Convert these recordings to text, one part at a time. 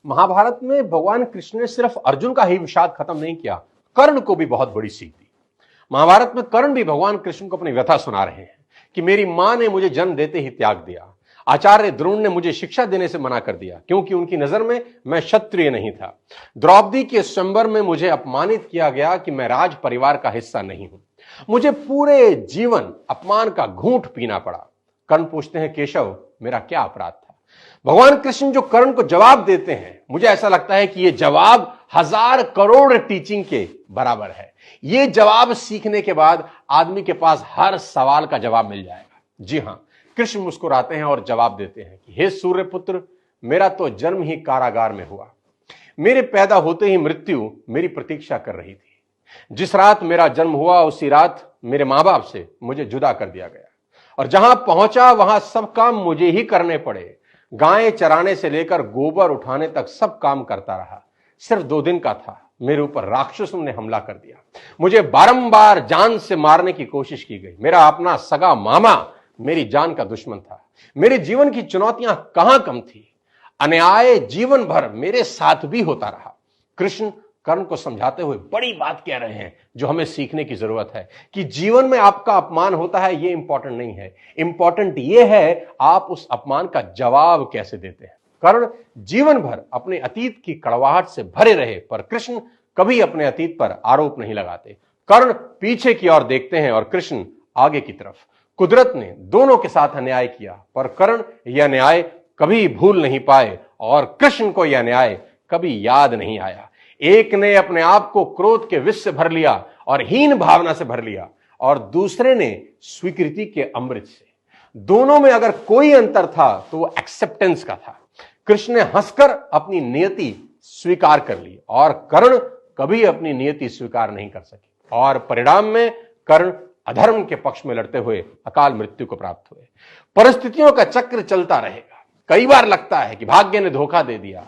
महाभारत में भगवान कृष्ण ने सिर्फ अर्जुन का ही विषाद खत्म नहीं किया, कर्ण को भी बहुत बड़ी सीख दी। महाभारत में कर्ण भी भगवान कृष्ण को अपनी व्यथा सुना रहे हैं कि मेरी मां ने मुझे जन्म देते ही त्याग दिया, आचार्य द्रोण ने मुझे शिक्षा देने से मना कर दिया क्योंकि उनकी नजर में मैं क्षत्रिय नहीं था। द्रौपदी के स्वयंवर में मुझे अपमानित किया गया कि मैं राज परिवार का हिस्सा नहीं हूं। मुझे पूरे जीवन अपमान का घूंट पीना पड़ा। कर्ण पूछते हैं, केशव मेरा क्या अपराध था? भगवान कृष्ण जो कर्ण को जवाब देते हैं, मुझे ऐसा लगता है कि यह जवाब 1000 करोड़ टीचिंग के बराबर है। यह जवाब सीखने के बाद आदमी के पास हर सवाल का जवाब मिल जाएगा। जी हां, कृष्ण मुस्कुराते हैं और जवाब देते हैं कि हे सूर्यपुत्र, मेरा तो जन्म ही कारागार में हुआ। मेरे पैदा होते ही मृत्यु मेरी प्रतीक्षा कर रही थी। जिस रात मेरा जन्म हुआ उसी रात मेरे मां बाप से मुझे जुदा कर दिया गया और जहां पहुंचा वहां सब काम मुझे ही करने पड़े। गायें चराने से लेकर गोबर उठाने तक सब काम करता रहा। सिर्फ 2 दिन का था, मेरे ऊपर राक्षसों ने हमला कर दिया। मुझे बारंबार जान से मारने की कोशिश की गई। मेरा अपना सगा मामा मेरी जान का दुश्मन था। मेरे जीवन की चुनौतियां कहां कम थी। अन्याय जीवन भर मेरे साथ भी होता रहा। कृष्ण कर्ण को समझाते हुए बड़ी बात कह रहे हैं जो हमें सीखने की जरूरत है कि जीवन में आपका अपमान होता है, यह इंपॉर्टेंट नहीं है। इंपॉर्टेंट यह है आप उस अपमान का जवाब कैसे देते हैं। कर्ण जीवन भर अपने अतीत की कड़वाहट से भरे रहे, पर कृष्ण कभी अपने अतीत पर आरोप नहीं लगाते। कर्ण पीछे की ओर देखते हैं और कृष्ण आगे की तरफ। कुदरत ने दोनों के साथ अन्याय किया, पर कर्ण यह अन्याय कभी भूल नहीं पाए और कृष्ण को यह अन्याय कभी याद नहीं आया। एक ने अपने आप को क्रोध के विष से भर लिया और हीन भावना से भर लिया, और दूसरे ने स्वीकृति के अमृत से। दोनों में अगर कोई अंतर था तो वो एक्सेप्टेंस का था। कृष्ण ने हंसकर अपनी नियति स्वीकार कर ली और कर्ण कभी अपनी नियति स्वीकार नहीं कर सके, और परिणाम में कर्ण अधर्म के पक्ष में लड़ते हुए अकाल मृत्यु को प्राप्त हुए। परिस्थितियों का चक्र चलता रहेगा। कई बार लगता है कि भाग्य ने धोखा दे दिया।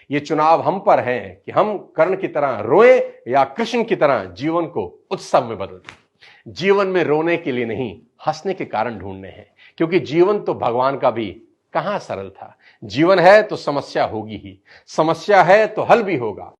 ये चुनाव हम पर है कि हम कर्ण की तरह रोएं या कृष्ण की तरह जीवन को उत्सव में बदल दें। जीवन में रोने के लिए नहीं, हंसने के कारण ढूंढने हैं, क्योंकि जीवन तो भगवान का भी कहां सरल था। जीवन है तो समस्या होगी ही, समस्या है तो हल भी होगा।